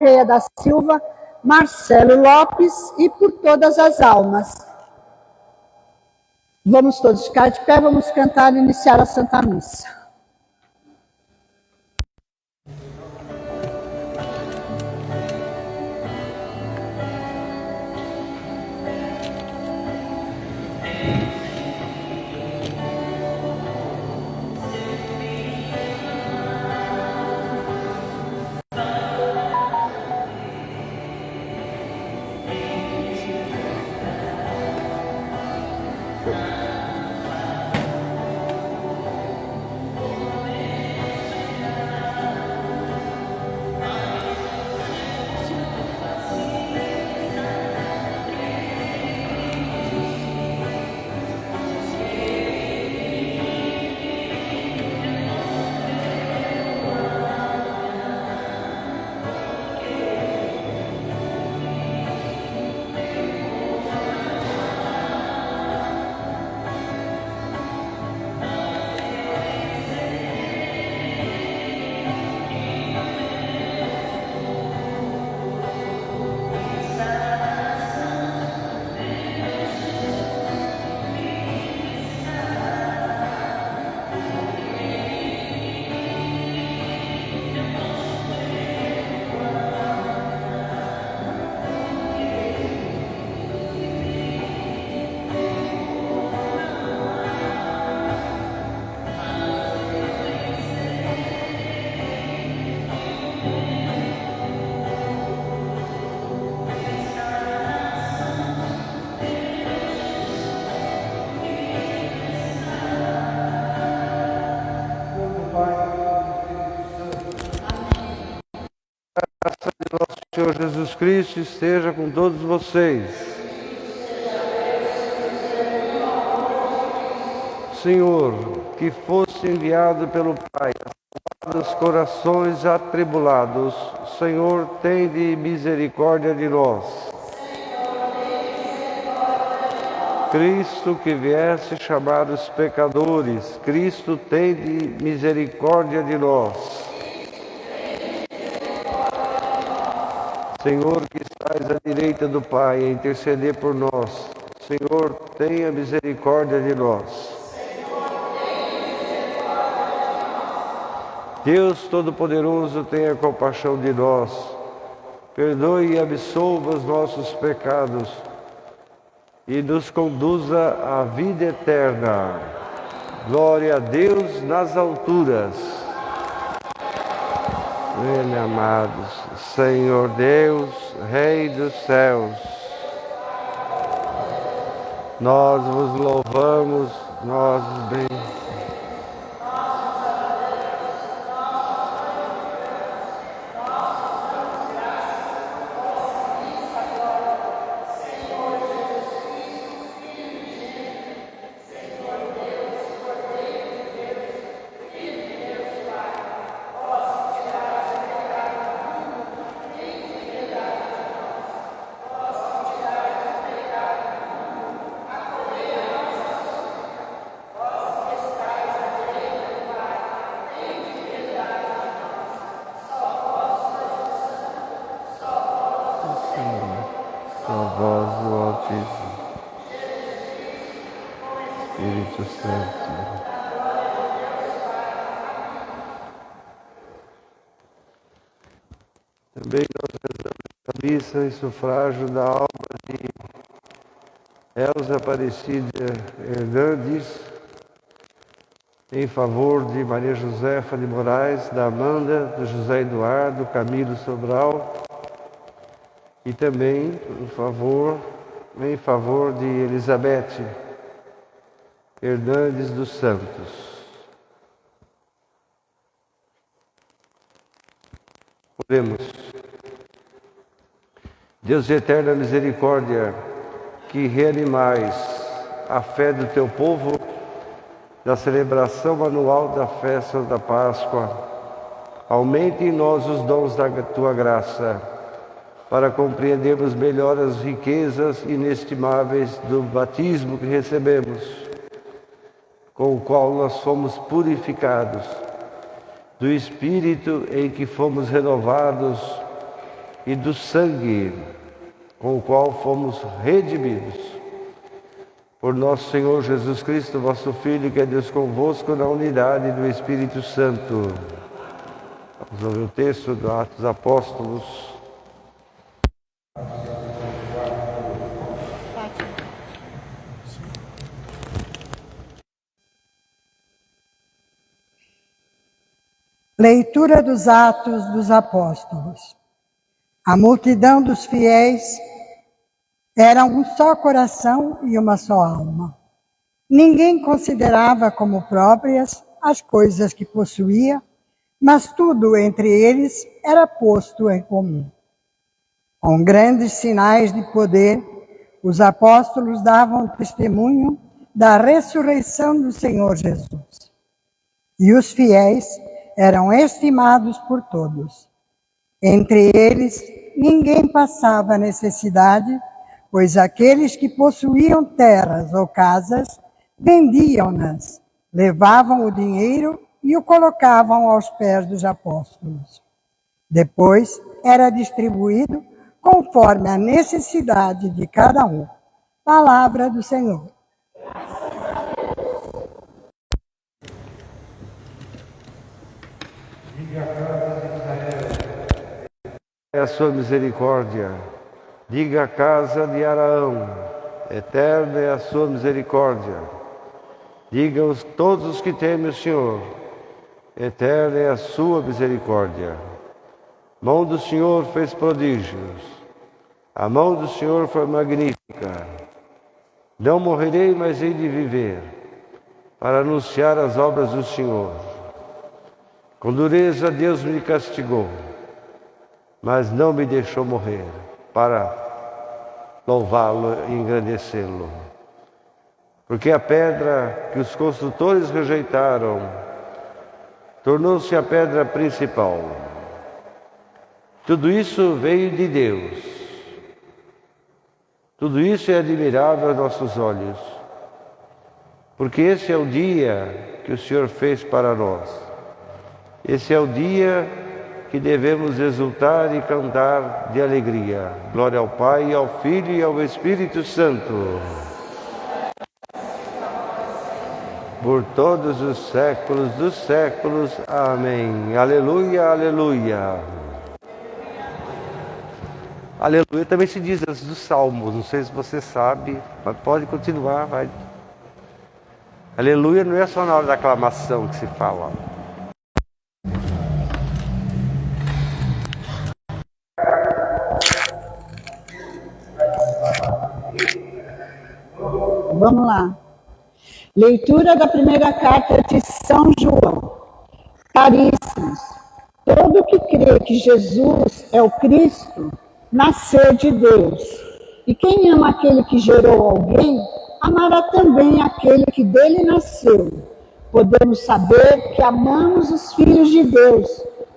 Correia da Silva, Marcelo Lopes e por todas as almas. Vamos todos ficar de pé, vamos cantar e iniciar a Santa Missa. Senhor Jesus Cristo esteja com todos vocês. Senhor, que fosse enviado pelo Pai dos corações atribulados, Senhor, tende misericórdia de nós. Cristo, que viesse chamar os pecadores, Cristo, tende misericórdia de nós. Senhor, que estás à direita do Pai, a interceder por nós, Senhor, tenha misericórdia de nós. Deus Todo-Poderoso, tenha compaixão de nós, perdoe e absolva os nossos pecados e nos conduza à vida eterna. Glória a Deus nas alturas. Bem amados, Senhor Deus, Rei dos céus, nós vos louvamos, nós vos bendizemos. A voz do Altíssimo, Espírito Santo. Também nós rezamos a missa em sufrágio da alma de Elza Aparecida Hernandes, em favor de Maria Josefa de Moraes, da Amanda, do José Eduardo, Camilo Sobral, e também em favor de Elizabeth Hernandes dos Santos. Oremos. Deus de eterna misericórdia, que reanimais a fé do teu povo da celebração anual da festa da Páscoa, aumente em nós os dons da tua graça, para compreendermos melhor as riquezas inestimáveis do batismo que recebemos, com o qual nós fomos purificados, do Espírito em que fomos renovados e do sangue com o qual fomos redimidos. Por nosso Senhor Jesus Cristo, vosso Filho, que é Deus convosco na unidade do Espírito Santo. Vamos ouvir o texto do Atos dos Apóstolos. Leitura dos Atos dos Apóstolos. A multidão dos fiéis era um só coração e uma só alma. Ninguém considerava como próprias as coisas que possuía, mas tudo entre eles era posto em comum. Com grandes sinais de poder, os apóstolos davam testemunho da ressurreição do Senhor Jesus. E os fiéis eram estimados por todos. Entre eles, ninguém passava necessidade, pois aqueles que possuíam terras ou casas vendiam-nas, levavam o dinheiro e o colocavam aos pés dos apóstolos. Depois era distribuído conforme a necessidade de cada um. Palavra do Senhor. Diga a casa de Israel, é a sua misericórdia. Diga a casa de Araão, eterna é a sua misericórdia. Diga todos os que temem o Senhor, eterna é a sua misericórdia. Mão do Senhor fez prodígios, a mão do Senhor foi magnífica. Não morrerei, mas hei de viver, para anunciar as obras do Senhor. Com dureza Deus me castigou, mas não me deixou morrer, para louvá-lo e engrandecê-lo. Porque a pedra que os construtores rejeitaram tornou-se a pedra principal. Tudo isso veio de Deus. Tudo isso é admirável aos nossos olhos, porque esse é o dia que o Senhor fez para nós. Esse é o dia que devemos exultar e cantar de alegria. Glória ao Pai, ao Filho e ao Espírito Santo. Por todos os séculos dos séculos. Amém. Aleluia, aleluia. Aleluia também se diz antes dos salmos. Não sei se você sabe, mas pode continuar, vai. Aleluia não é só na hora da aclamação que se fala. Vamos lá. Leitura da primeira carta de São João. Caríssimos, todo que crê que Jesus é o Cristo, nasceu de Deus. E quem ama aquele que gerou alguém, amará também aquele que dele nasceu. Podemos saber que amamos os filhos de Deus,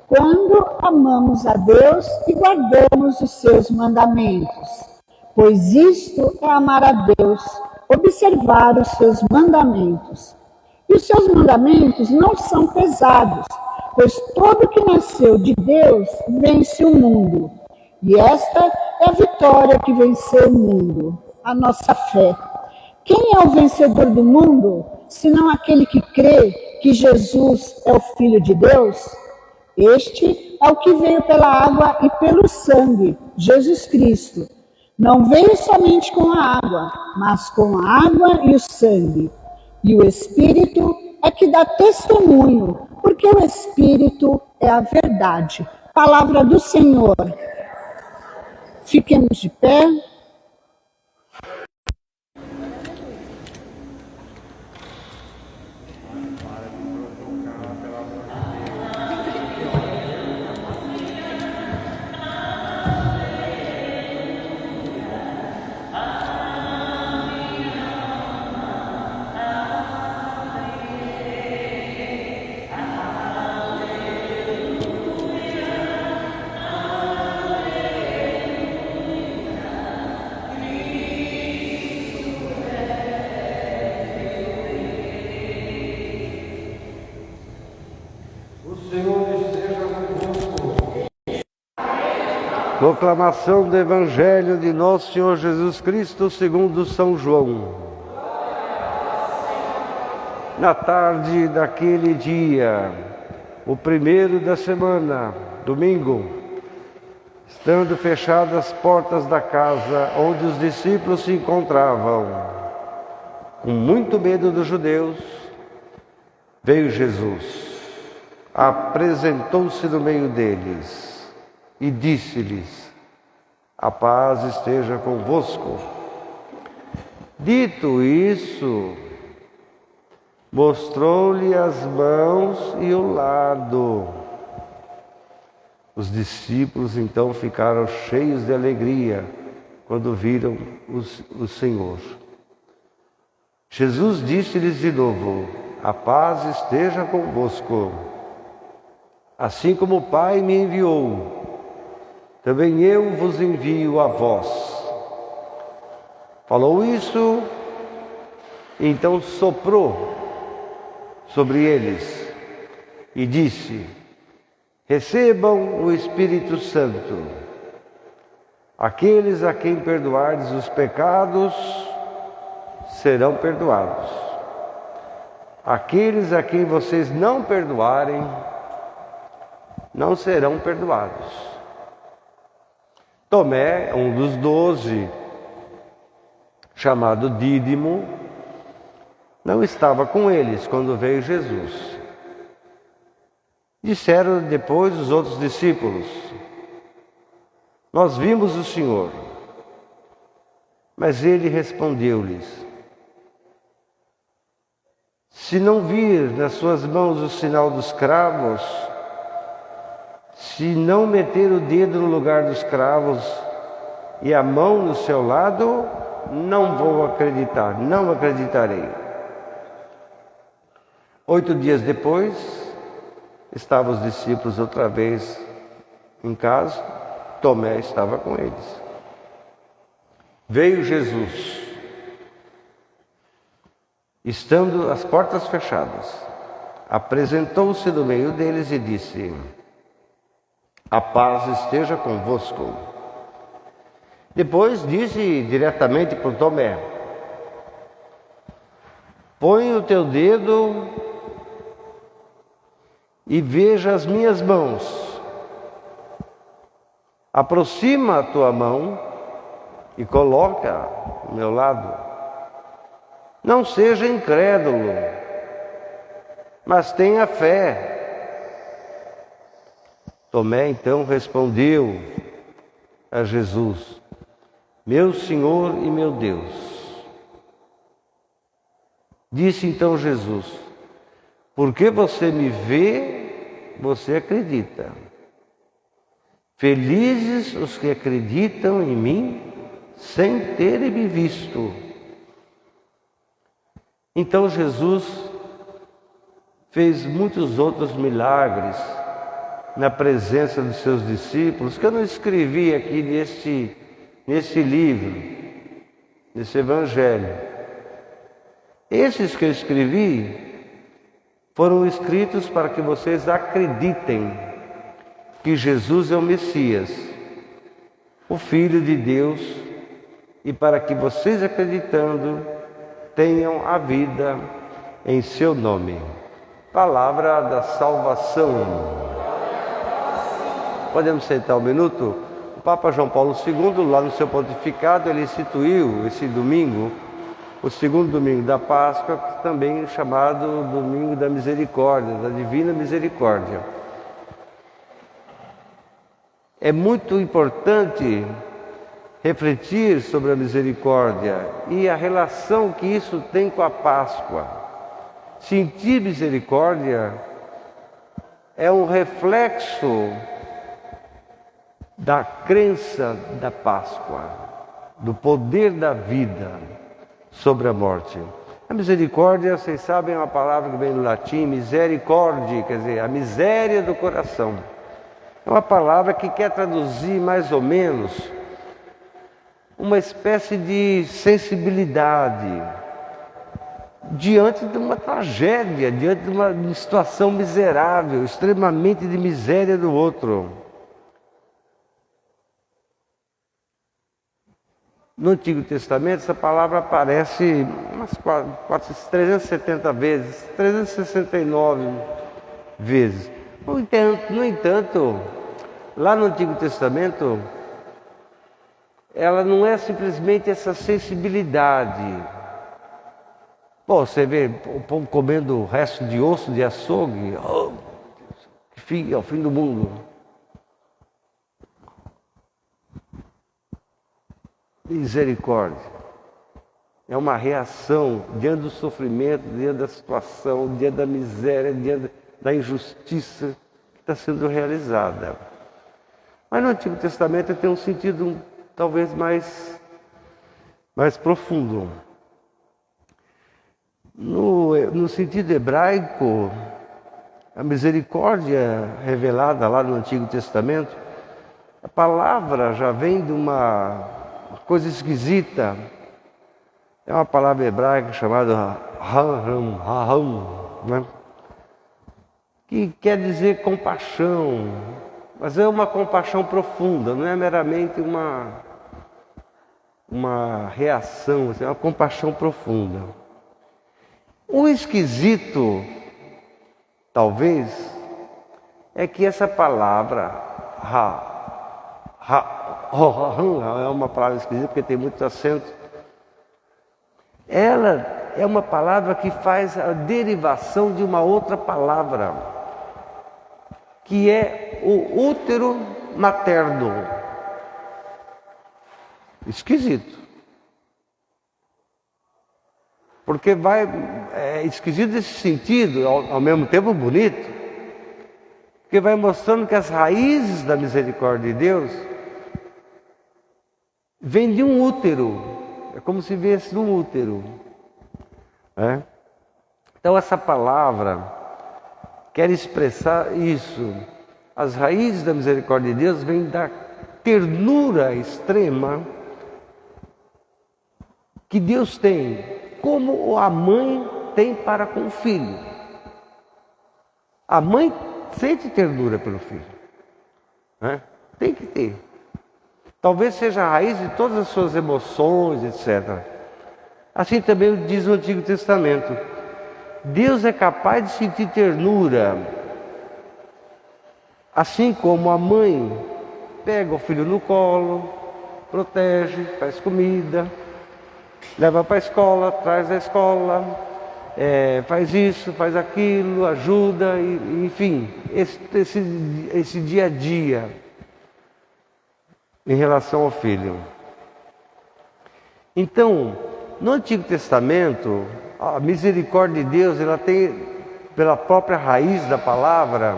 quando amamos a Deus e guardamos os seus mandamentos. Pois isto é amar a Deus, observar os seus mandamentos. E os seus mandamentos não são pesados, pois todo que nasceu de Deus vence o mundo. E esta é a vitória que venceu o mundo, a nossa fé. Quem é o vencedor do mundo, senão aquele que crê que Jesus é o Filho de Deus? Este é o que veio pela água e pelo sangue, Jesus Cristo. Não veio somente com a água, mas com a água e o sangue. E o Espírito é que dá testemunho, porque o Espírito é a verdade. Palavra do Senhor. Fiquemos de pé. Proclamação do Evangelho de Nosso Senhor Jesus Cristo segundo São João. Na tarde daquele dia, o primeiro da semana, domingo, estando fechadas as portas da casa onde os discípulos se encontravam, com muito medo dos judeus, veio Jesus, apresentou-se no meio deles e disse-lhes: a paz esteja convosco. Dito isso, mostrou-lhe as mãos e o lado. Os discípulos então ficaram cheios de alegria quando viram o Senhor. Jesus disse-lhes de novo: a paz esteja convosco. Assim como o Pai me enviou, também eu vos envio a vós. Falou isso, então soprou sobre eles e disse: recebam o Espírito Santo. Aqueles a quem perdoardes os pecados serão perdoados. Aqueles a quem vocês não perdoarem não serão perdoados. Tomé, um dos 12, chamado Dídimo, não estava com eles quando veio Jesus. Disseram depois os outros discípulos: nós vimos o Senhor. Mas ele respondeu-lhes: se não vir nas suas mãos o sinal dos cravos, se não meter o dedo no lugar dos cravos e a mão no seu lado, não vou acreditar, não acreditarei. 8 dias depois, estavam os discípulos outra vez em casa, Tomé estava com eles. Veio Jesus, estando as portas fechadas, apresentou-se no meio deles e disse: a paz esteja convosco. Depois disse diretamente para Tomé: põe o teu dedo e veja as minhas mãos. Aproxima a tua mão e coloca ao meu lado. Não seja incrédulo, mas tenha fé. Tomé então respondeu a Jesus: meu Senhor e meu Deus. Disse então Jesus: porque você me vê, você acredita. Felizes os que acreditam em mim sem terem me visto. Então Jesus fez muitos outros milagres na presença dos seus discípulos, que eu não escrevi aqui nesse livro, nesse Evangelho. Esses que eu escrevi foram escritos para que vocês acreditem que Jesus é o Messias, o Filho de Deus, e para que vocês, acreditando, tenham a vida em seu nome. Palavra da salvação. Podemos sentar um minuto? O Papa João Paulo II, lá no seu pontificado, ele instituiu esse domingo, o segundo domingo da Páscoa, também chamado Domingo da Misericórdia, da Divina Misericórdia. É muito importante refletir sobre a misericórdia e a relação que isso tem com a Páscoa. Sentir misericórdia é um reflexo da crença da Páscoa, do poder da vida sobre a morte. A misericórdia, vocês sabem, é uma palavra que vem do latim, misericordia, quer dizer, a miséria do coração. É uma palavra que quer traduzir mais ou menos uma espécie de sensibilidade diante de uma tragédia, diante de uma situação miserável, extremamente de miséria do outro. No Antigo Testamento, essa palavra aparece umas 370 vezes, 369 vezes. No entanto, lá no Antigo Testamento, ela não é simplesmente essa sensibilidade. Pô, você vê o povo comendo o resto de osso de açougue, é o fim do mundo. Misericórdia. É uma reação diante do sofrimento, diante da situação, diante da miséria, diante da injustiça que está sendo realizada. Mas no Antigo Testamento tem um sentido talvez mais profundo. No sentido hebraico, a misericórdia revelada lá no Antigo Testamento, a palavra já vem de uma coisa esquisita. É uma palavra hebraica chamada raham, né? Que quer dizer compaixão, mas é uma compaixão profunda, não é meramente uma reação, é uma compaixão profunda. O esquisito, talvez, é que essa palavra é uma palavra esquisita porque tem muito acento. Ela é uma palavra que faz a derivação de uma outra palavra, que é o útero materno. Esquisito. Porque é esquisito nesse sentido, ao mesmo tempo bonito, porque vai mostrando que as raízes da misericórdia de Deus vêm de um útero. É como se viesse do útero. Né? Então essa palavra quer expressar isso. As raízes da misericórdia de Deus vêm da ternura extrema que Deus tem, como a mãe tem para com o filho. A mãe sente ternura pelo filho. Né? Tem que ter. Talvez seja a raiz de todas as suas emoções, etc. Assim também diz o Antigo Testamento. Deus é capaz de sentir ternura, assim como a mãe pega o filho no colo, protege, faz comida, leva para a escola, traz da escola, faz isso, faz aquilo, ajuda, enfim, esse dia a dia em relação ao filho. Então, no Antigo Testamento, a misericórdia de Deus, ela tem, pela própria raiz da palavra,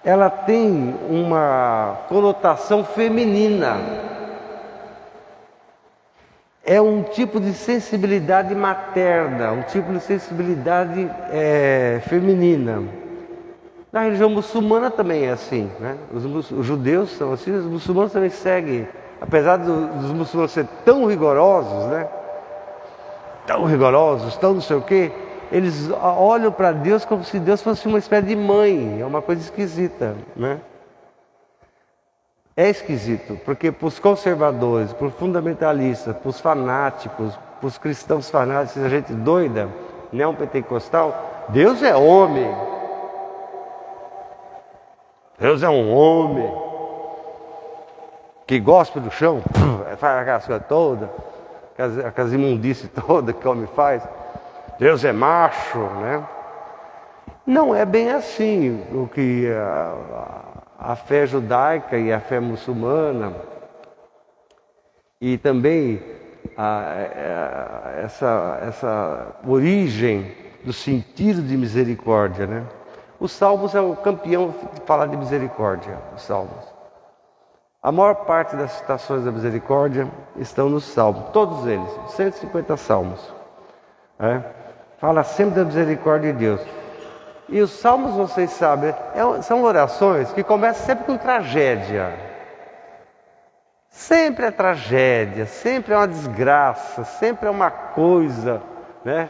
ela tem uma conotação feminina. É um tipo de sensibilidade materna, um tipo de sensibilidade feminina. Na religião muçulmana também é assim, né? Os judeus são assim, os muçulmanos também seguem. Apesar dos muçulmanos serem tão rigorosos, né? Tão rigorosos, tão não sei o quê, eles olham para Deus como se Deus fosse uma espécie de mãe. É uma coisa esquisita, né? É esquisito, porque para os conservadores, para os fundamentalistas, para os fanáticos, para os cristãos fanáticos, a gente doida, neopentecostal, Deus é homem. Deus é um homem que gospe do chão, faz aquelas coisas todas, aquelas imundícias todas que o homem faz. Deus é macho, né? Não é bem assim o que a fé judaica e a fé muçulmana e também essa origem do sentido de misericórdia, né? Os Salmos é o campeão de falar de misericórdia, os Salmos. A maior parte das citações da misericórdia estão nos Salmos, todos eles, 150 Salmos. Fala sempre da misericórdia de Deus. E os Salmos, vocês sabem, são orações que começam sempre com tragédia. Sempre é tragédia, sempre é uma desgraça, sempre é uma coisa, né,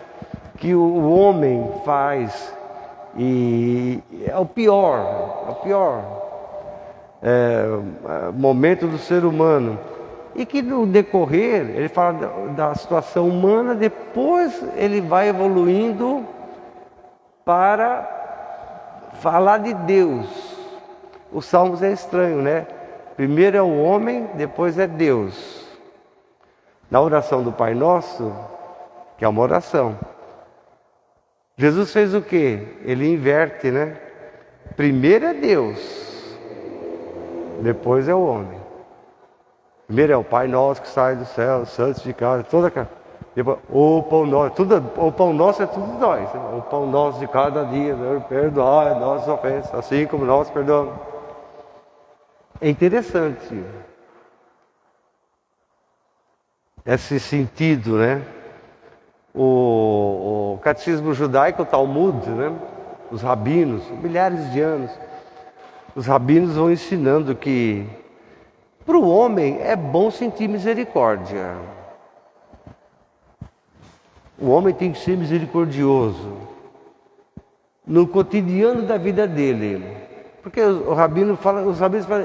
que o homem faz. E é o pior momento do ser humano. E que no decorrer, ele fala da situação humana, depois ele vai evoluindo para falar de Deus. Os Salmos é estranho, né? Primeiro é o homem, depois é Deus. Na oração do Pai Nosso, que é uma oração, Jesus fez o quê? Ele inverte, né? Primeiro é Deus, depois é o homem. Primeiro é o Pai Nosso que sai do céu, santificado, toda aquela. Depois, o pão nosso, o pão nosso é tudo nós. O pão nosso de cada dia, perdoai as nossas ofensas, assim como nós perdoamos. É interessante esse sentido, né? O catecismo judaico, o Talmud, né? Os rabinos, milhares de anos, os rabinos vão ensinando que para o homem é bom sentir misericórdia. O homem tem que ser misericordioso no cotidiano da vida dele. Porque os rabinos falam,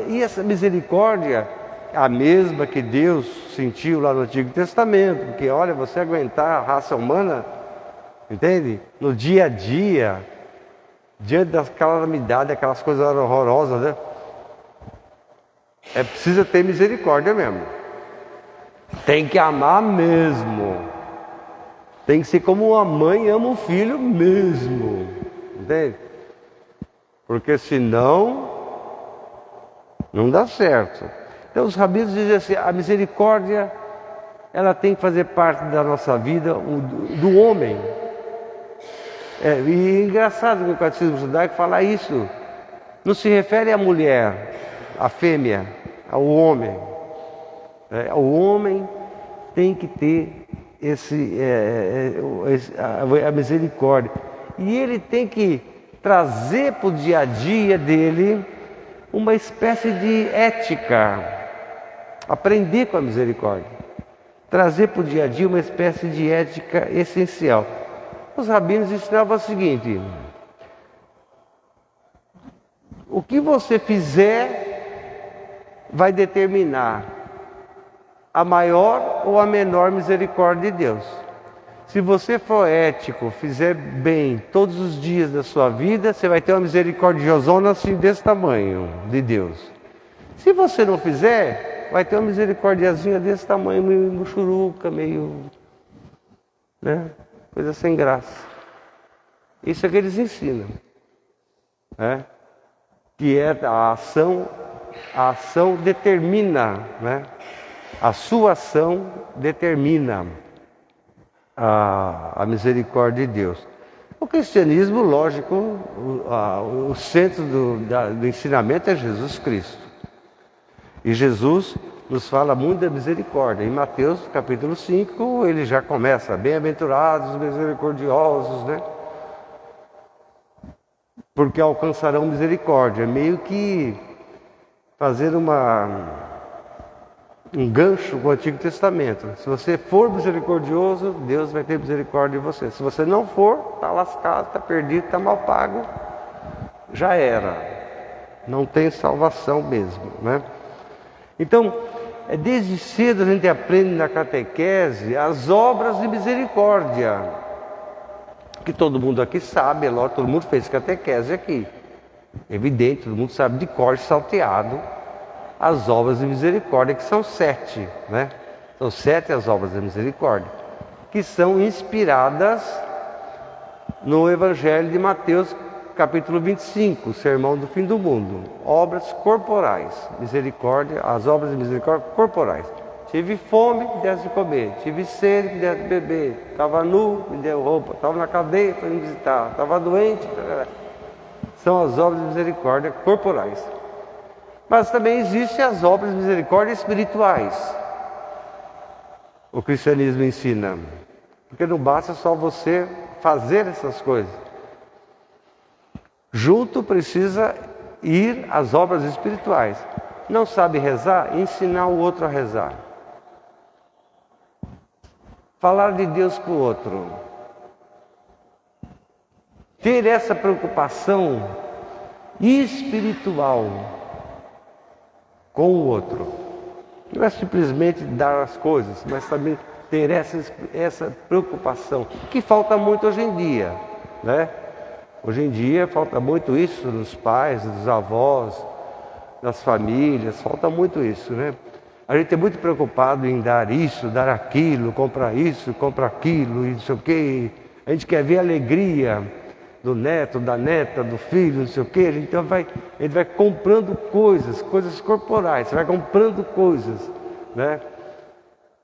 e essa misericórdia é a mesma que Deus sentiu lá no Antigo Testamento. Porque olha, você aguentar a raça humana, entende? No dia a dia, diante das calamidades, aquelas coisas horrorosas, né? É preciso ter misericórdia mesmo. Tem que amar mesmo. Tem que ser como uma mãe ama um filho mesmo. Entende? Porque senão não dá certo. Então os rabinos dizem assim, a misericórdia ela tem que fazer parte da nossa vida, do homem. E é engraçado que o catecismo judaico fala isso. Não se refere à mulher, à fêmea, ao homem. O homem tem que ter a misericórdia. E ele tem que trazer para o dia a dia dele uma espécie de ética. Aprender com a misericórdia. Trazer para o dia a dia uma espécie de ética essencial. Os rabinos ensinavam o seguinte: o que você fizer vai determinar a maior ou a menor misericórdia de Deus. Se você for ético, fizer bem todos os dias da sua vida, você vai ter uma misericordiosona assim desse tamanho de Deus. Se você não fizer, vai ter uma misericordiazinha desse tamanho, meio muxuruca, meio, né? Coisa sem graça. Isso é que eles ensinam, né? Que é a ação determina, né? A sua ação determina a misericórdia de Deus. O cristianismo, lógico, o centro do ensinamento é Jesus Cristo. E Jesus nos fala muito da misericórdia. Em Mateus capítulo 5, ele já começa, bem-aventurados os misericordiosos, né? Porque alcançarão misericórdia. Meio que fazer um gancho com o Antigo Testamento. Se você for misericordioso, Deus vai ter misericórdia de você. Se você não for, está lascado, está perdido, está mal pago, já era. Não tem salvação mesmo, né? Então, desde cedo a gente aprende na catequese as obras de misericórdia. Que todo mundo aqui sabe, todo mundo fez catequese aqui. Evidente, todo mundo sabe de cor salteado as obras de misericórdia, que são 7, né? São 7 as obras de misericórdia, que são inspiradas no Evangelho de Mateus, capítulo 25, o sermão do fim do mundo. Obras corporais, misericórdia, as obras de misericórdia corporais. Tive fome, me desse de comer. Tive sede, me desse de beber. Estava nu, me deu roupa. Estava na cadeia, foi me visitar. Estava doente. São as obras de misericórdia corporais. Mas também existem as obras de misericórdia espirituais. O cristianismo ensina. Porque não basta só você fazer essas coisas. Junto precisa ir às obras espirituais. Não sabe rezar? Ensinar o outro a rezar. Falar de Deus para o outro. Ter essa preocupação espiritual com o outro. não é simplesmente dar as coisas, mas também ter essa preocupação, que falta muito hoje em dia, né? Hoje em dia falta muito isso nos pais, nos avós, nas famílias, falta muito isso, né? A gente é muito preocupado em dar isso, dar aquilo, comprar aquilo, e não sei o quê. A gente quer ver a alegria do neto, da neta, do filho, não sei o quê. Então a gente vai comprando coisas corporais, você vai comprando coisas, né?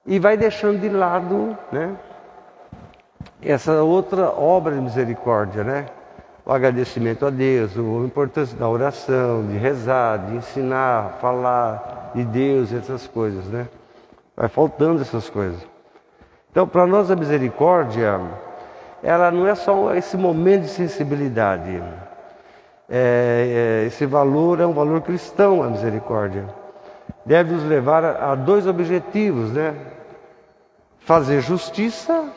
E vai deixando de lado, né, essa outra obra de misericórdia, né? O agradecimento a Deus, a importância da oração, de rezar, de ensinar, falar de Deus, essas coisas, né? Vai faltando essas coisas. Então, para nós a misericórdia, ela não é só esse momento de sensibilidade. Esse valor é um valor cristão, a misericórdia. Deve nos levar a dois objetivos, né? Fazer justiça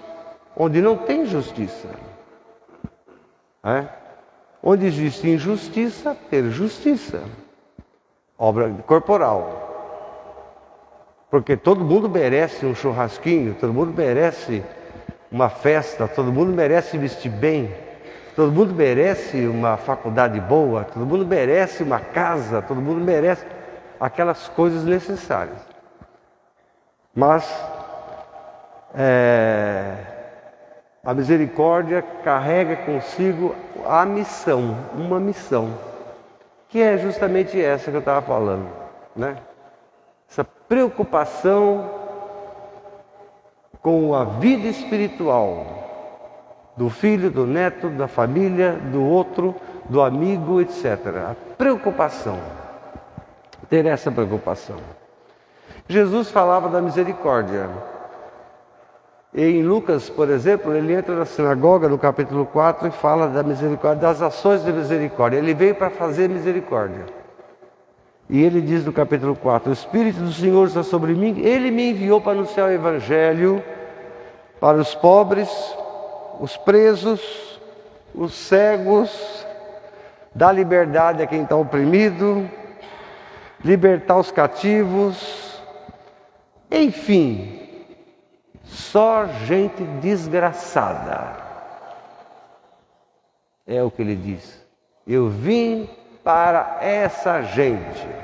onde não tem justiça. Onde existe injustiça, ter justiça. Obra corporal. Porque todo mundo merece um churrasquinho, todo mundo merece uma festa, todo mundo merece vestir bem, todo mundo merece uma faculdade boa, todo mundo merece uma casa, todo mundo merece aquelas coisas necessárias. Mas a misericórdia carrega consigo a missão, uma missão, que é justamente essa que eu estava falando, né? Essa preocupação com a vida espiritual do filho, do neto, da família, do outro, do amigo, etc. A preocupação, ter essa preocupação. Jesus falava da misericórdia. E em Lucas, por exemplo, ele entra na sinagoga no capítulo 4 e fala da misericórdia, das ações de misericórdia. Ele veio para fazer misericórdia. E ele diz no capítulo 4, o Espírito do Senhor está sobre mim, Ele me enviou para anunciar o Evangelho para os pobres, os presos, os cegos, dar liberdade a quem está oprimido, libertar os cativos, enfim, só gente desgraçada. É o que ele diz. Eu vim para essa gente.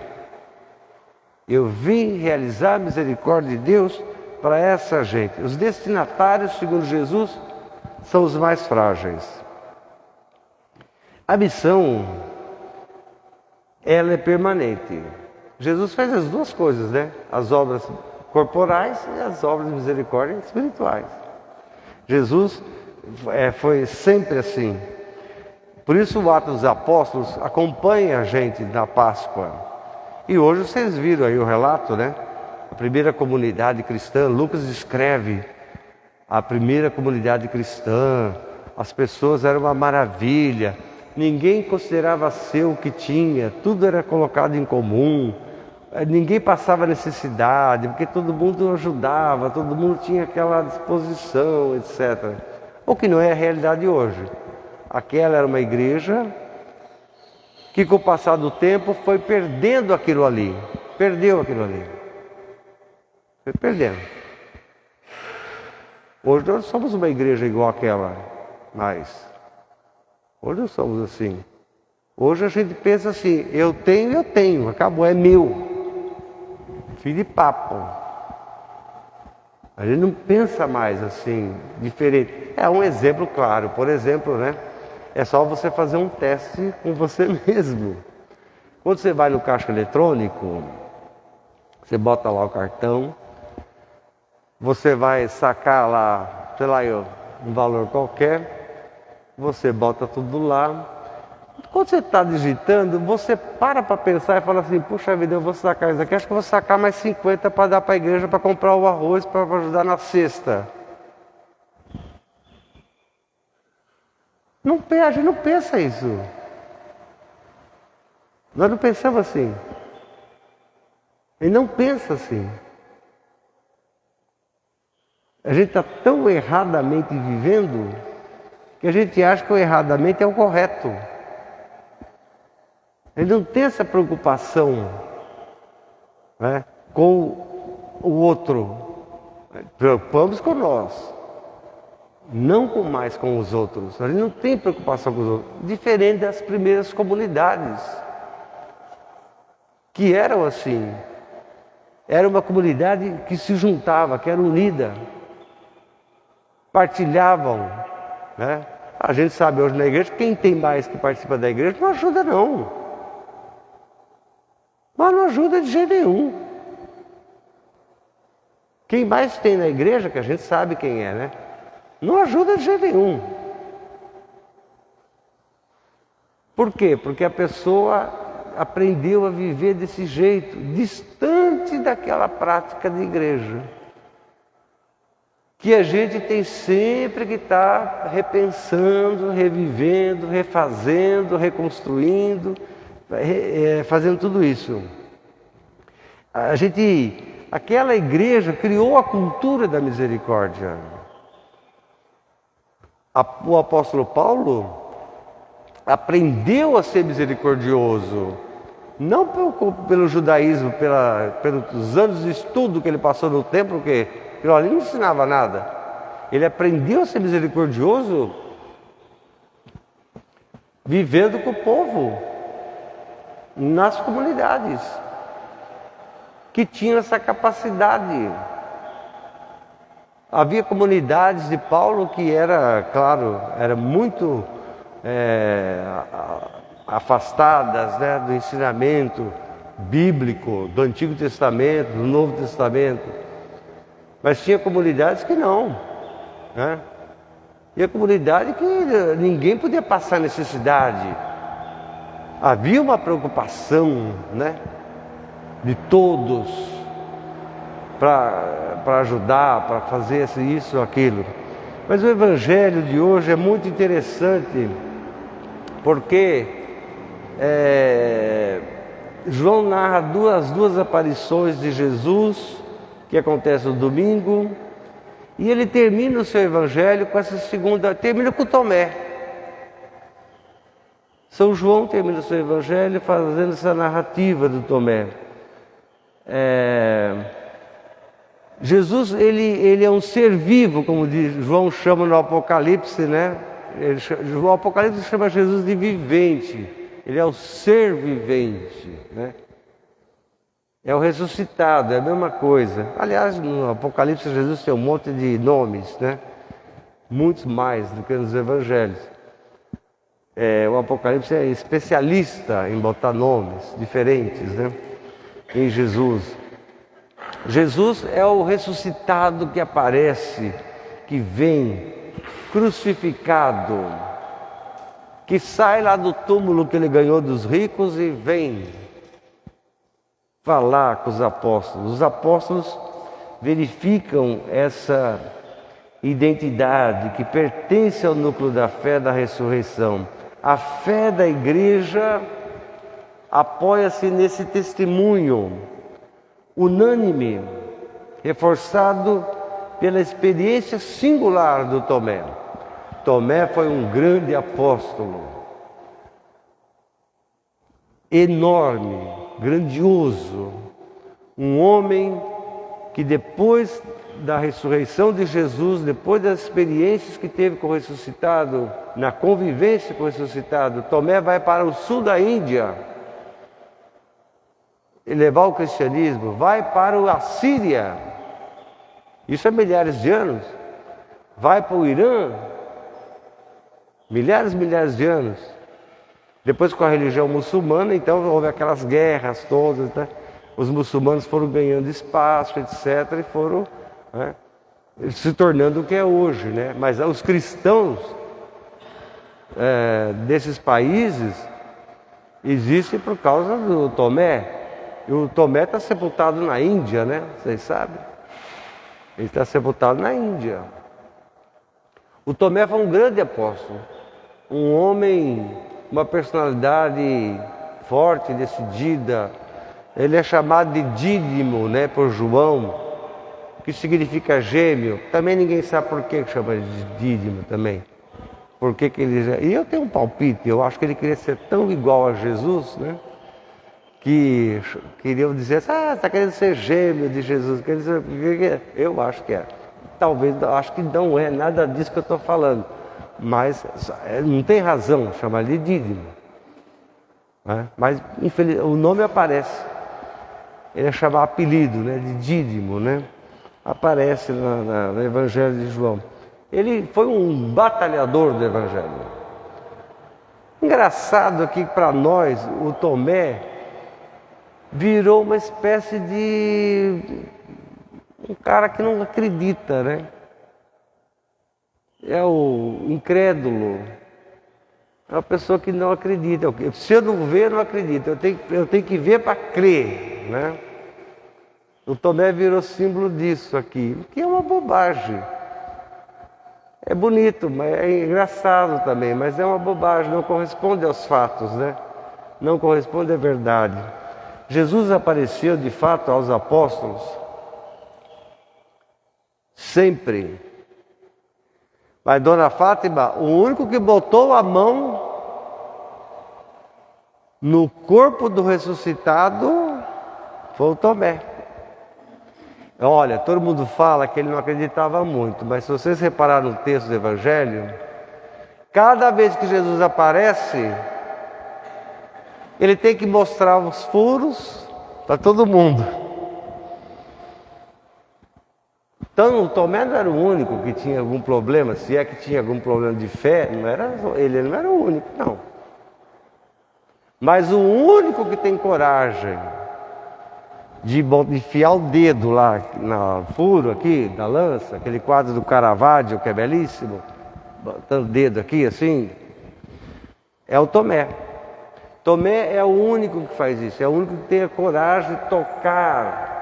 Eu vim realizar a misericórdia de Deus para essa gente. Os destinatários, segundo Jesus, são os mais frágeis. A missão, ela é permanente. Jesus fez as duas coisas, né? As obras corporais e as obras de misericórdia espirituais. Jesus foi sempre assim. Por isso o Atos dos Apóstolos acompanha a gente na Páscoa. E hoje vocês viram aí o relato, né? A primeira comunidade cristã, Lucas escreve a primeira comunidade cristã. As pessoas eram uma maravilha. Ninguém considerava seu o que tinha. Tudo era colocado em comum. Ninguém passava necessidade, porque todo mundo ajudava, todo mundo tinha aquela disposição, etc. O que não é a realidade hoje. Aquela era uma igreja que com o passar do tempo foi perdendo aquilo ali. Perdeu aquilo ali. Foi perdendo. Hoje nós somos uma igreja igual àquela, mas hoje nós somos assim. Hoje a gente pensa assim, eu tenho, acabou, é meu. Fim de papo. A gente não pensa mais assim, diferente. É um exemplo claro, por exemplo, né? É só você fazer um teste com você mesmo. Quando você vai no caixa eletrônico, você bota lá o cartão, você vai sacar lá, sei lá, um valor qualquer, você bota tudo lá. Quando você está digitando, você para pensar e fala assim, puxa vida, eu vou sacar isso aqui, acho que eu vou sacar mais 50 para dar para a igreja, para comprar o arroz, para ajudar na cesta. A gente não pensa isso. Nós não pensamos assim. Ele não pensa assim. A gente está tão erradamente vivendo que a gente acha que o erradamente é o correto. Ele não tem essa preocupação, né, com o outro. Preocupamos com nós, não mais com os outros. A gente não tem preocupação com os outros. Diferente das primeiras comunidades, que eram assim. Era uma comunidade que se juntava, que era unida. Partilhavam, né? A gente sabe hoje na igreja, quem tem mais que participa da igreja não ajuda não. Mas não ajuda de jeito nenhum. Quem mais tem na igreja, que a gente sabe quem é, né? Não ajuda de jeito nenhum. Por quê? Porque a pessoa aprendeu a viver desse jeito, distante daquela prática de igreja. Que a gente tem sempre que estar repensando, revivendo, refazendo, reconstruindo, fazendo tudo isso. Aquela igreja criou a cultura da misericórdia. O apóstolo Paulo aprendeu a ser misericordioso, não pelo judaísmo, pelos anos de estudo que ele passou no templo, porque aquilo ali não ensinava nada. Ele aprendeu a ser misericordioso vivendo com o povo, nas comunidades, que tinham essa capacidade. Havia comunidades de Paulo que era muito afastadas, né, do ensinamento bíblico, do Antigo Testamento, do Novo Testamento. Mas tinha comunidades que não, né? E a comunidade que ninguém podia passar necessidade. Havia uma preocupação, né, de todos para ajudar, para fazer isso, aquilo. Mas o Evangelho de hoje é muito interessante, porque João narra duas aparições de Jesus, que acontece no domingo, e ele termina o seu Evangelho com essa segunda, termina com Tomé. São João termina o seu Evangelho fazendo essa narrativa do Tomé. Jesus, ele é um ser vivo, como João chama no Apocalipse, né? O Apocalipse chama Jesus de vivente. Ele é o ser vivente, né? É o ressuscitado, é a mesma coisa. Aliás, no Apocalipse Jesus tem um monte de nomes, né? Muitos mais do que nos Evangelhos. O Apocalipse é especialista em botar nomes diferentes, né, em Jesus. Jesus é o ressuscitado que aparece, que vem crucificado, que sai lá do túmulo que ele ganhou dos ricos e vem falar com os apóstolos. Os apóstolos verificam essa identidade que pertence ao núcleo da fé da ressurreição. A fé da igreja apoia-se nesse testemunho unânime, reforçado pela experiência singular do Tomé. Tomé foi um grande apóstolo, enorme, grandioso, um homem que depois da ressurreição de Jesus, depois das experiências que teve com o ressuscitado, na convivência com o ressuscitado, Tomé vai para o sul da Índia e levar o cristianismo, vai para a Síria, isso há milhares de anos, vai para o Irã, milhares de anos. Depois com a religião muçulmana, então houve aquelas guerras todas, né? Os muçulmanos foram ganhando espaço, etc., e foram, né, se tornando o que é hoje, né? Mas os cristãos desses países existem por causa do Tomé. E o Tomé está sepultado na Índia, né? Vocês sabem? Ele está sepultado na Índia. O Tomé foi um grande apóstolo, um homem, uma personalidade forte, decidida. Ele é chamado de Dídimo, né, por João, que significa gêmeo. Também ninguém sabe por que chama de Dídimo também. E eu tenho um palpite, eu acho que ele queria ser tão igual a Jesus, né, que queriam dizer assim, está querendo ser gêmeo de Jesus. Eu acho que é. Talvez, acho que não é nada disso que eu estou falando. Mas não tem razão chamar de Dídimo. Né? Mas o nome aparece. Ele é chamado apelido, né, de Dídimo, né? Aparece no Evangelho de João. Ele foi um batalhador do Evangelho. Engraçado aqui para nós, o Tomé virou uma espécie de um cara que não acredita, né? É o incrédulo. É uma pessoa que não acredita. Se eu não ver, eu não acredito. Eu tenho que ver para crer, né? O Tomé virou símbolo disso aqui, que é uma bobagem. É bonito, mas é engraçado também, mas é uma bobagem, não corresponde aos fatos, né? Não corresponde à verdade. Jesus apareceu de fato aos apóstolos sempre. Mas Dona Fátima, o único que botou a mão no corpo do ressuscitado foi o Tomé. Olha, todo mundo fala que ele não acreditava muito, mas se vocês repararem no texto do Evangelho, cada vez que Jesus aparece, ele tem que mostrar os furos para todo mundo. Então o Tomé não era o único que tinha algum problema, se é que tinha algum problema de fé, ele não era o único, não. Mas o único que tem coragem de enfiar o dedo lá no furo aqui, da lança, aquele quadro do Caravaggio que é belíssimo, botando o dedo aqui assim, é o Tomé. Tomé é o único que faz isso, é o único que tem a coragem de tocar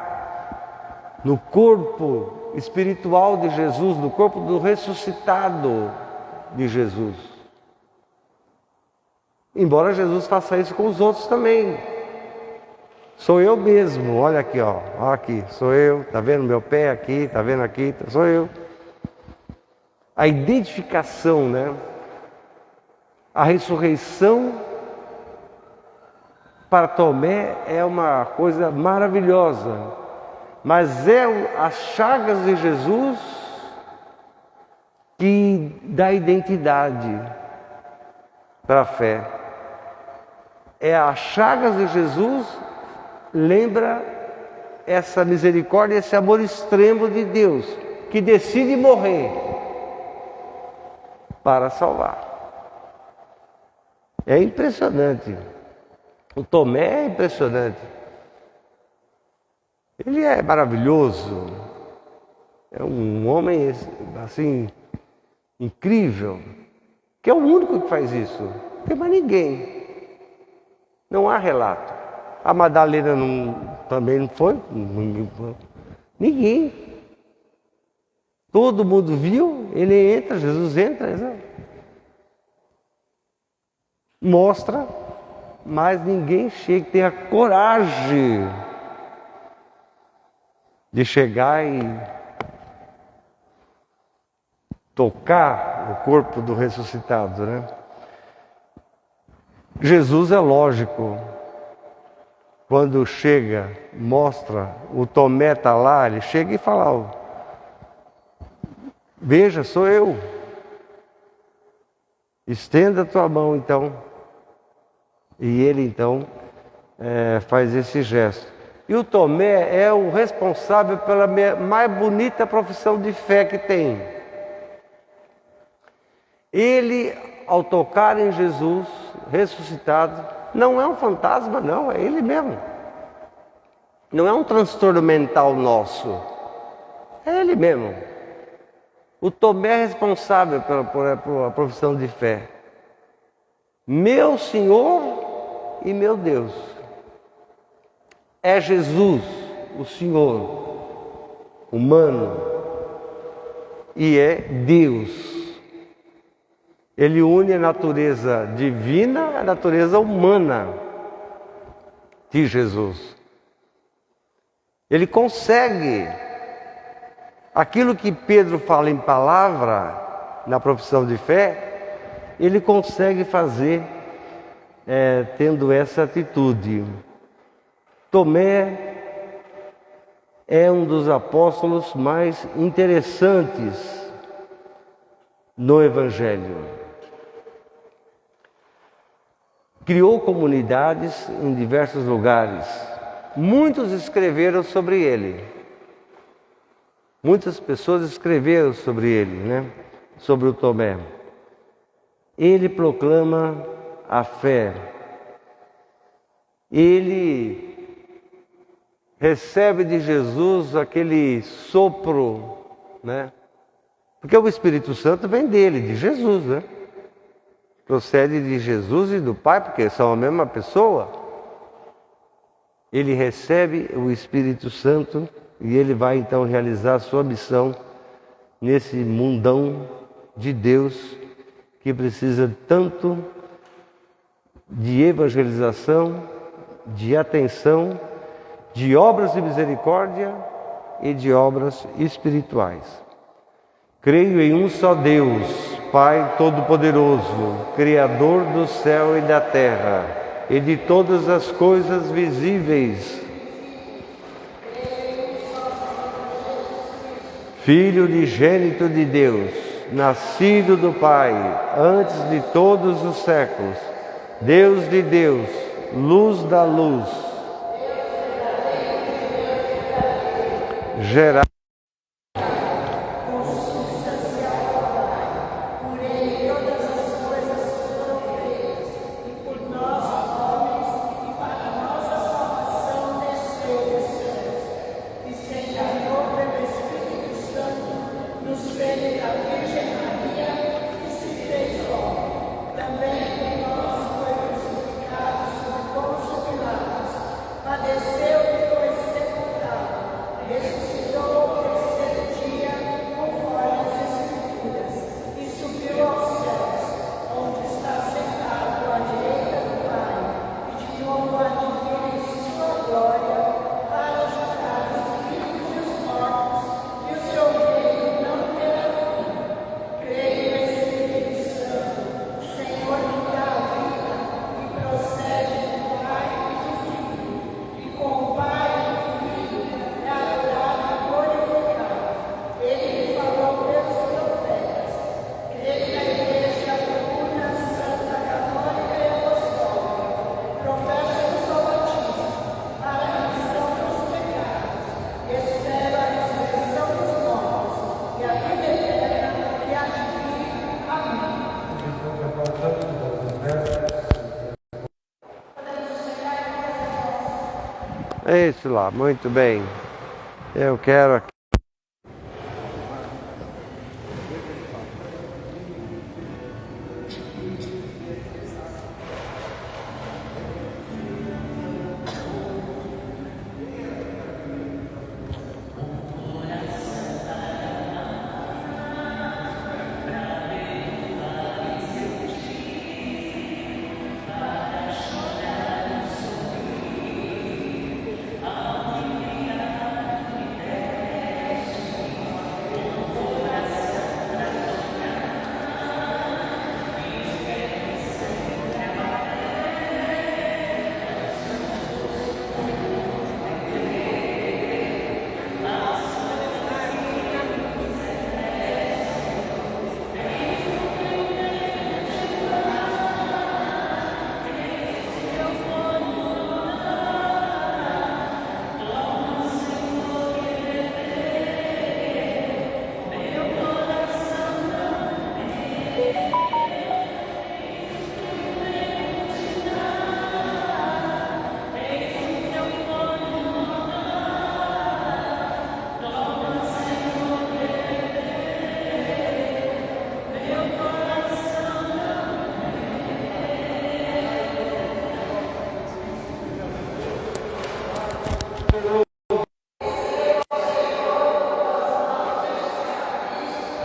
no corpo espiritual de Jesus, no corpo do ressuscitado de Jesus. Embora Jesus faça isso com os outros também. Sou eu mesmo, olha aqui, ó aqui, sou eu, tá vendo meu pé aqui, tá vendo aqui, sou eu. A identificação, né? A ressurreição para Tomé é uma coisa maravilhosa, mas é as chagas de Jesus que dá identidade para a fé. É as chagas de Jesus lembra essa misericórdia, esse amor extremo de Deus, que decide morrer para salvar. É impressionante. O Tomé é impressionante. Ele é maravilhoso. É um homem assim incrível, que é o único que faz isso. Não tem mais ninguém. Não há relato. A Madalena também não foi? Ninguém. Todo mundo viu, ele entra, Jesus entra. Mostra, mas ninguém chega, tem a coragem de chegar e tocar o corpo do ressuscitado, né? Jesus é lógico. Quando chega, mostra, o Tomé está lá, ele chega e fala, veja, sou eu. Estenda a tua mão, então. E ele, então, faz esse gesto. E o Tomé é o responsável pela mais bonita profissão de fé que tem. Ele, ao tocar em Jesus, ressuscitado, não é um fantasma, não, é ele mesmo. Não é um transtorno mental nosso. É ele mesmo. O Tomé é responsável pela profissão de fé. Meu Senhor e meu Deus. É Jesus, o Senhor, humano, e é Deus. Ele une a natureza divina à natureza humana de Jesus. Ele consegue aquilo que Pedro fala em palavra, na profissão de fé, ele consegue fazer tendo essa atitude. Tomé é um dos apóstolos mais interessantes no Evangelho. Criou comunidades em diversos lugares. Muitos escreveram sobre ele. Muitas pessoas escreveram sobre ele, né? Sobre o Tomé. Ele proclama a fé. Ele recebe de Jesus aquele sopro, né? Porque o Espírito Santo vem dele, de Jesus, né? Procede de Jesus e do Pai, porque são a mesma pessoa. Ele recebe o Espírito Santo e ele vai então realizar a sua missão nesse mundão de Deus que precisa tanto de evangelização, de atenção, de obras de misericórdia e de obras espirituais. Creio em um só Deus, Pai Todo-Poderoso, Criador do céu e da terra e de todas as coisas visíveis, Filho unigênito de Deus, nascido do Pai, antes de todos os séculos, Deus de Deus, luz da luz, gerado é isso lá, muito bem. Eu quero aqui.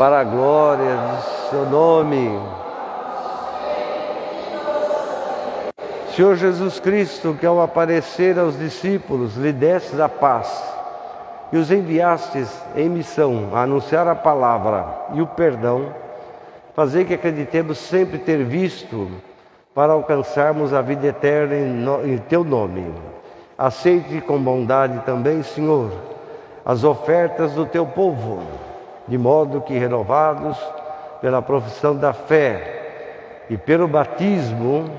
Para a glória do seu nome. Senhor Jesus Cristo, que ao aparecer aos discípulos lhe destes a paz e os enviastes em missão a anunciar a palavra e o perdão, fazei que acreditemos sempre ter visto para alcançarmos a vida eterna em teu nome. Aceite com bondade também, Senhor, as ofertas do teu povo, de modo que, renovados pela profissão da fé e pelo batismo,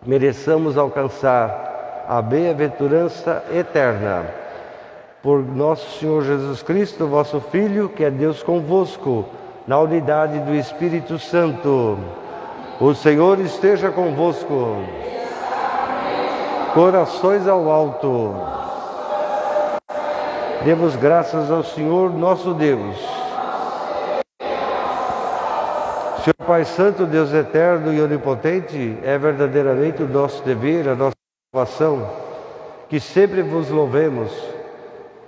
mereçamos alcançar a bem-aventurança eterna. Por nosso Senhor Jesus Cristo, vosso Filho, que é Deus convosco, na unidade do Espírito Santo. O Senhor esteja convosco. Corações ao alto. Demos graças ao Senhor nosso Deus. Senhor Pai Santo, Deus eterno e onipotente, é verdadeiramente o nosso dever, a nossa salvação, que sempre vos louvemos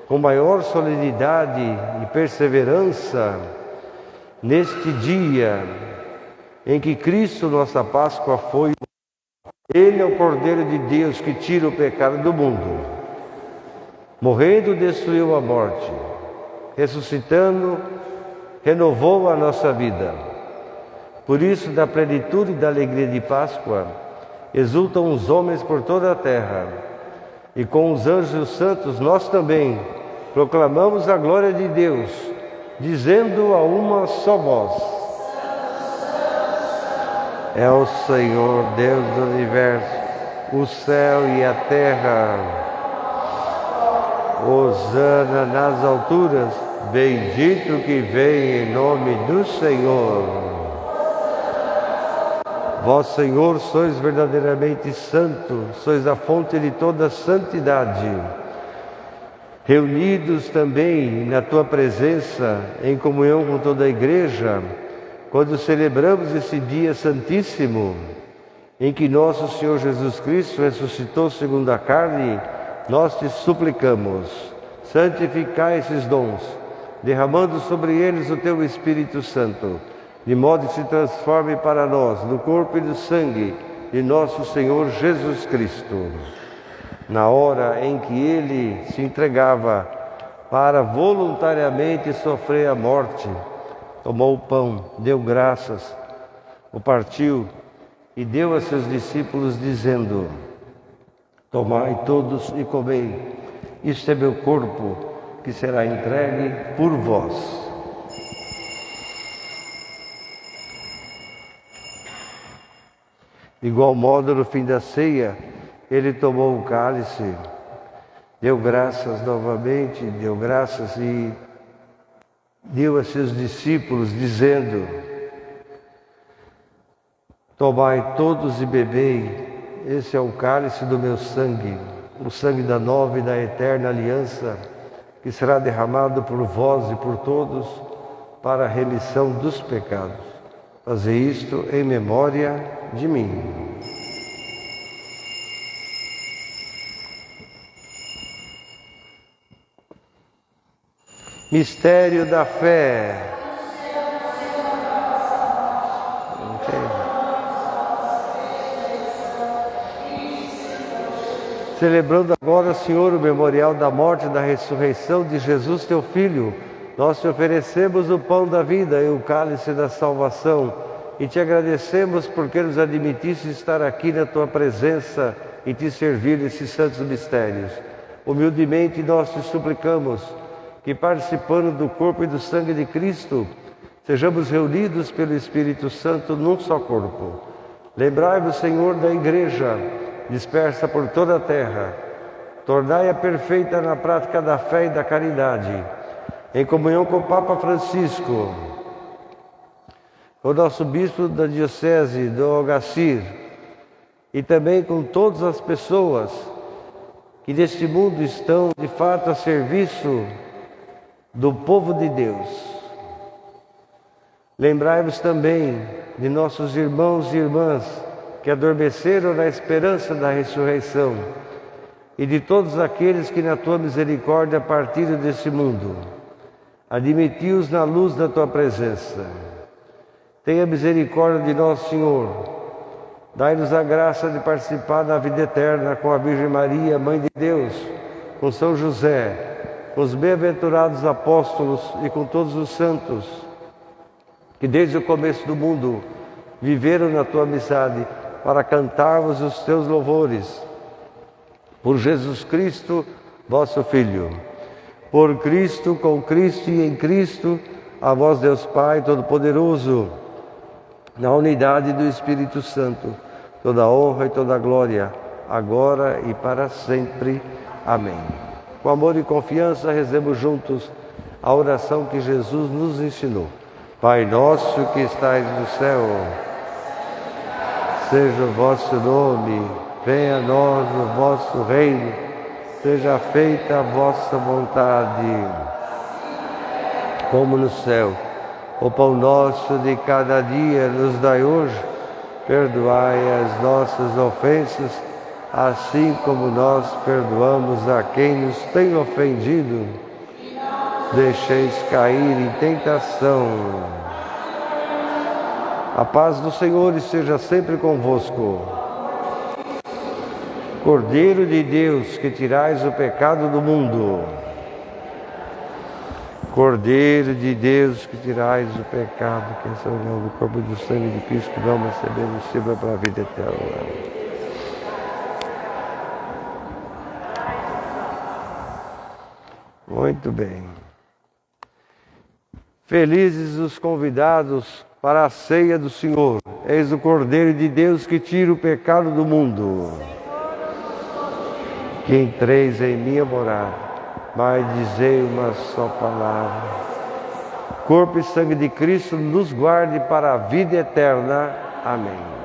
com maior solenidade e perseverança neste dia em que Cristo, nossa Páscoa, foi. Ele é o Cordeiro de Deus que tira o pecado do mundo. Morrendo, destruiu a morte. Ressuscitando, renovou a nossa vida. Por isso, da plenitude e da alegria de Páscoa, exultam os homens por toda a terra. E com os anjos santos, nós também proclamamos a glória de Deus, dizendo a uma só voz: é o Senhor, Deus do universo, o céu e a terra. Hosana nas alturas, bendito que vem em nome do Senhor. Vós, Senhor, sois verdadeiramente santo, sois a fonte de toda santidade. Reunidos também na tua presença, em comunhão com toda a igreja, quando celebramos esse dia santíssimo, em que nosso Senhor Jesus Cristo ressuscitou segundo a carne, nós te suplicamos, santificai esses dons, derramando sobre eles o teu Espírito Santo, de modo que se transforme para nós no corpo e no sangue de nosso Senhor Jesus Cristo. Na hora em que ele se entregava para voluntariamente sofrer a morte, tomou o pão, deu graças, o partiu e deu a seus discípulos, dizendo: tomai todos e comei, isto é meu corpo, que será entregue por vós. De igual modo, no fim da ceia, ele tomou o cálice, deu graças novamente, deu graças e deu a seus discípulos, dizendo: tomai todos e bebei, esse é o cálice do meu sangue, o sangue da nova e da eterna aliança, que será derramado por vós e por todos para a remissão dos pecados. Fazei isto em memória de mim. Mistério da fé. Celebrando agora, Senhor, o memorial da morte e da ressurreição de Jesus, teu Filho, nós te oferecemos o pão da vida e o cálice da salvação e te agradecemos porque nos admitiste estar aqui na tua presença e te servir nesses santos mistérios. Humildemente nós te suplicamos que, participando do corpo e do sangue de Cristo, sejamos reunidos pelo Espírito Santo num só corpo. Lembrai-vos, Senhor, da Igreja dispersa por toda a terra. Tornai-a perfeita na prática da fé e da caridade, em comunhão com o Papa Francisco, com o nosso Bispo da Diocese do Algacir, e também com todas as pessoas que neste mundo estão de fato a serviço do povo de Deus. Lembrai-vos também de nossos irmãos e irmãs que adormeceram na esperança da ressurreição e de todos aqueles que na tua misericórdia partiram desse mundo. Admiti-os na luz da tua presença. Tenha misericórdia de nós, Senhor. Dai-nos a graça de participar da vida eterna com a Virgem Maria, Mãe de Deus, com São José, com os bem-aventurados apóstolos e com todos os santos que desde o começo do mundo viveram na tua amizade para cantarmos os teus louvores. Por Jesus Cristo, vosso Filho. Por Cristo, com Cristo e em Cristo, a vós, Deus Pai Todo-Poderoso, na unidade do Espírito Santo, toda honra e toda glória, agora e para sempre. Amém. Com amor e confiança, rezemos juntos a oração que Jesus nos ensinou. Pai nosso que estais no céu, seja o vosso nome, venha a nós o vosso reino, seja feita a vossa vontade, como no céu. O pão nosso de cada dia nos dai hoje, perdoai as nossas ofensas, assim como nós perdoamos a quem nos tem ofendido. Deixeis cair em tentação. A paz do Senhor esteja sempre convosco. Cordeiro de Deus, que tirais o pecado do mundo. Cordeiro de Deus, que tirais o pecado, que é o corpo e do sangue de Cristo, que vamos receber o sirva para a vida eterna. Muito bem. Felizes os convidados para a ceia do Senhor. Eis o Cordeiro de Deus que tira o pecado do mundo. Que entreis em minha morada, mas dizei uma só palavra. Corpo e sangue de Cristo nos guarde para a vida eterna. Amém.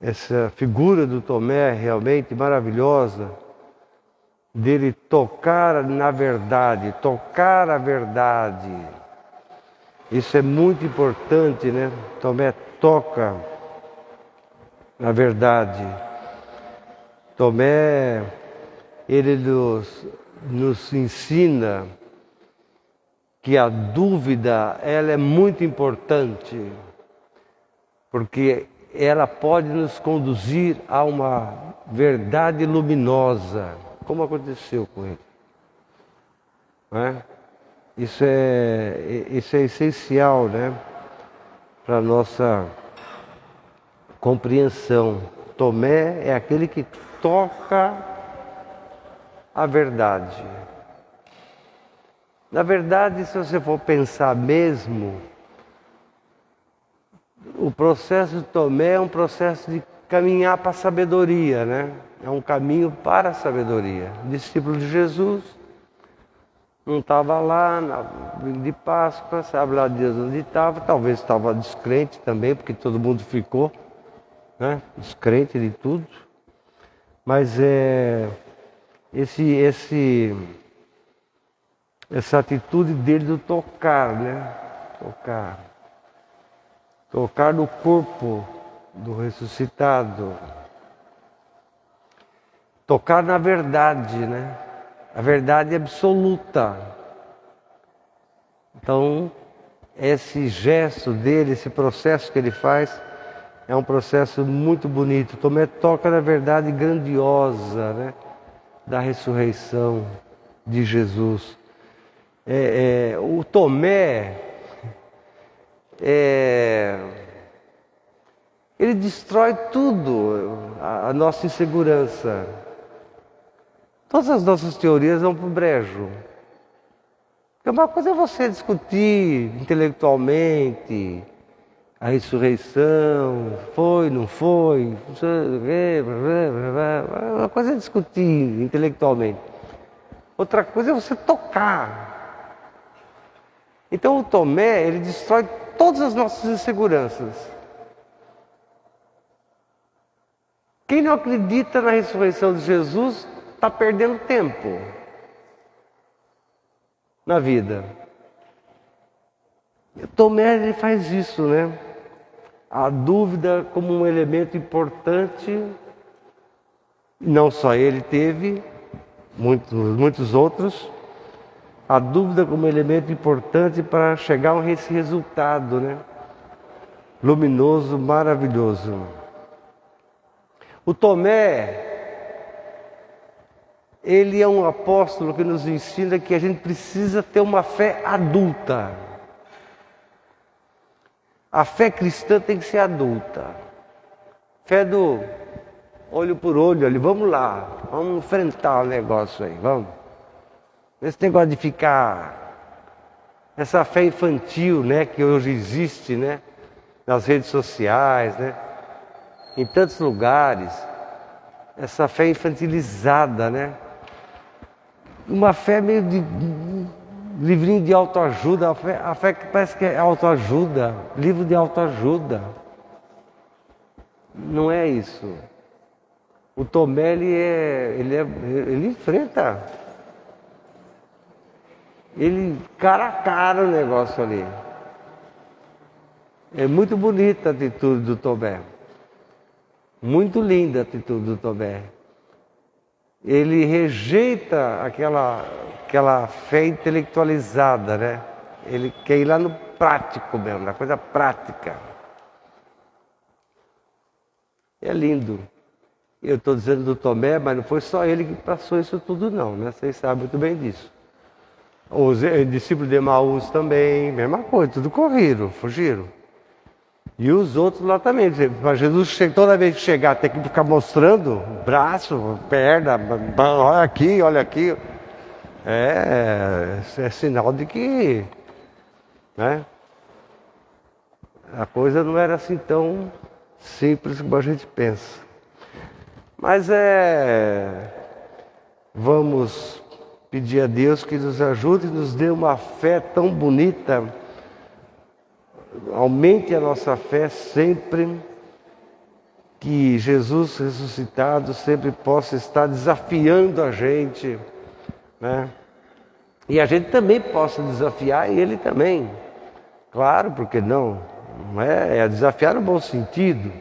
Essa figura do Tomé é realmente maravilhosa, dele tocar na verdade, tocar a verdade. Isso é muito importante, né? Tomé toca na verdade. Tomé, ele nos ensina que a dúvida, ela é muito importante, porque ela pode nos conduzir a uma verdade luminosa, como aconteceu com ele. Não é? Isso é essencial, né? Para a nossa compreensão. Tomé é aquele que toca a verdade. Na verdade, se você for pensar mesmo, o processo de Tomé é um processo de caminhar para a sabedoria, né? É um caminho para a sabedoria. O discípulo de Jesus não estava lá na de Páscoa, sabe lá Deus onde estava, talvez estava descrente também, porque todo mundo ficou, né? Descrente de tudo. Mas essa atitude dele do tocar, né? Tocar no corpo do ressuscitado. Tocar na verdade, né? A verdade absoluta. Então, esse gesto dele, esse processo que ele faz, é um processo muito bonito. Tomé toca na verdade grandiosa, né? Da ressurreição de Jesus. O Tomé, ele destrói tudo, a nossa insegurança. Todas as nossas teorias vão para o brejo. Porque uma coisa é você discutir intelectualmente a ressurreição, foi, não foi, uma coisa é discutir intelectualmente. Outra coisa é você tocar. Então o Tomé, ele destrói todas as nossas inseguranças. Quem não acredita na ressurreição de Jesus está perdendo tempo na vida. O Tomé, ele faz isso, né? A dúvida como um elemento importante, não só ele teve, muitos outros, a dúvida como elemento importante para chegar a esse resultado, né? Luminoso, maravilhoso. O Tomé, ele é um apóstolo que nos ensina que a gente precisa ter uma fé adulta. A fé cristã tem que ser adulta. Fé do olho por olho, ali, vamos lá, vamos enfrentar o negócio aí, vamos. Esse negócio de ficar, essa fé infantil, né, que hoje existe, né, nas redes sociais, né, em tantos lugares, essa fé infantilizada, né, uma fé meio de livrinho de autoajuda, a fé que parece que é autoajuda, livro de autoajuda. Não é isso. O Tomé, ele enfrenta. Ele cara a cara o negócio ali. É muito bonita a atitude do Tomé. Muito linda a atitude do Tomé. Ele rejeita aquela fé intelectualizada, né? Ele quer ir lá no prático mesmo, na coisa prática. É lindo. Eu estou dizendo do Tomé, mas não foi só ele que passou isso tudo não, né? Vocês sabem muito bem disso. Os discípulos de Emaús também, mesma coisa, tudo correram, fugiram. E os outros lá também. Mas Jesus, toda vez que chegar, tem que ficar mostrando braço, perna, olha aqui, olha aqui. É sinal de que, né, a coisa não era assim tão simples como a gente pensa. Mas vamos pedir a Deus que nos ajude e nos dê uma fé tão bonita. Aumente a nossa fé sempre, que Jesus ressuscitado sempre possa estar desafiando a gente, né? E a gente também possa desafiar ele também. Claro, porque não? Não é desafiar no bom sentido.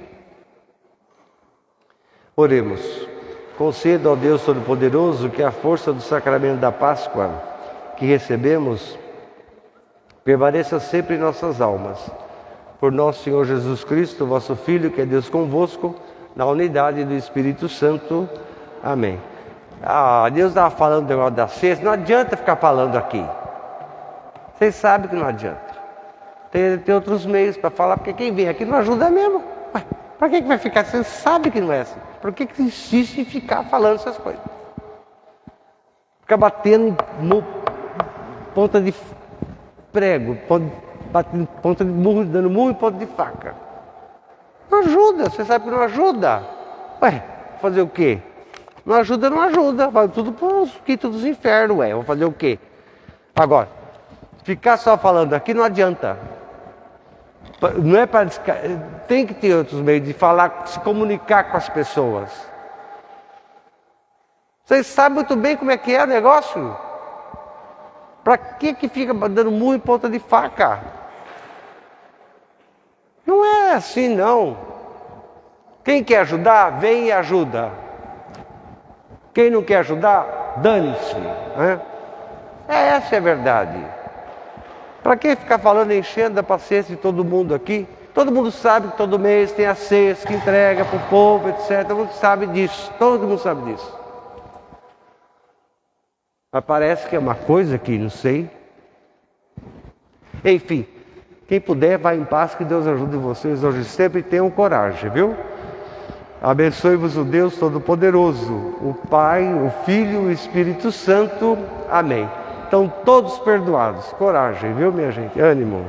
Oremos. Conceda ao Deus Todo-Poderoso que a força do sacramento da Páscoa que recebemos permaneça sempre em nossas almas. Por nosso Senhor Jesus Cristo, vosso Filho, que é Deus convosco, na unidade do Espírito Santo. Amém. Deus estava falando do negócio da ceia, não adianta ficar falando aqui. Vocês sabem que não adianta. Tem outros meios para falar, porque quem vem aqui não ajuda mesmo. Para que vai ficar? Você sabe que não é assim. Por que insiste em ficar falando essas coisas? Ficar batendo no ponta de prego, batendo ponta de murro, dando murro em ponta de faca. Não ajuda, você sabe que não ajuda. Ué, fazer o quê? Não ajuda, não ajuda. Vai tudo para os quintos dos infernos, ué. Vou fazer o quê? Agora, ficar só falando aqui não adianta. Não é para tem que ter outros meios de falar, se comunicar com as pessoas. Vocês sabem muito bem como é que é o negócio? Para que fica dando murro em ponta de faca? Não é assim não. Quem quer ajudar, vem e ajuda. Quem não quer ajudar, dane-se. Essa é a verdade. Para que ficar falando, enchendo a paciência de todo mundo aqui? Todo mundo sabe que todo mês tem a cesta que entrega para o povo, etc. Todo mundo sabe disso. Todo mundo sabe disso. Mas parece que é uma coisa que não sei. Enfim, quem puder, vá em paz, que Deus ajude vocês hoje sempre. Tenham coragem, viu? Abençoe-vos o Deus Todo-Poderoso, o Pai, o Filho e o Espírito Santo. Amém. Estão todos perdoados. Coragem, viu, minha gente? Ânimo.